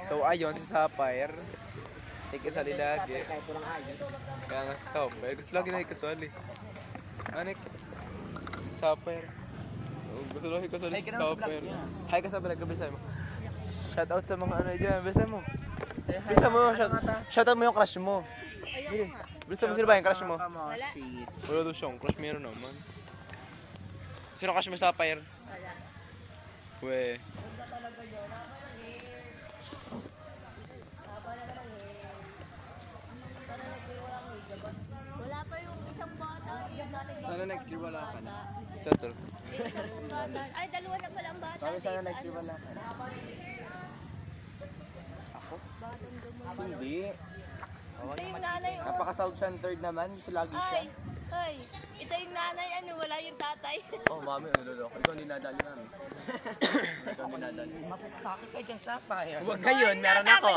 So ayun, si Sapphire. Ikasali lagi. Kahit walang ayos. Kaya nga si Sapphire. Gusto lagi na ikasali. Anik. Sapphire. Oh, gusto lagi ikasali si Sapphire. Hi ka sa vlog. Bisa mo. Shout out sa mga ano dyan. Bisa mo. Bisa mo. Shout out mo yung crush mo. Bilis. Bisa mo sino ba yung crush mo? Wala daw siyang crush. Meron naman. Sino crush mo sa Sapphire? Wala. We. Wala pa yung isang bata. Yung natin Sana next year wala ka na. Settle. Ay, dalawa na pala ang bata. Sabi sana next year wala ka na. Hindi. Ito yung nanay. Oh. Napaka-self-centered naman. Ito lagi siya. Ay, ito yung nanay. Ano, wala yung tatay. Oh, mami, ano lolo. Ikaw hindi nadali, mami. Ikaw hindi nadali. Mapapakit ka dyan sa fire. Huwag ngayon, meron ako.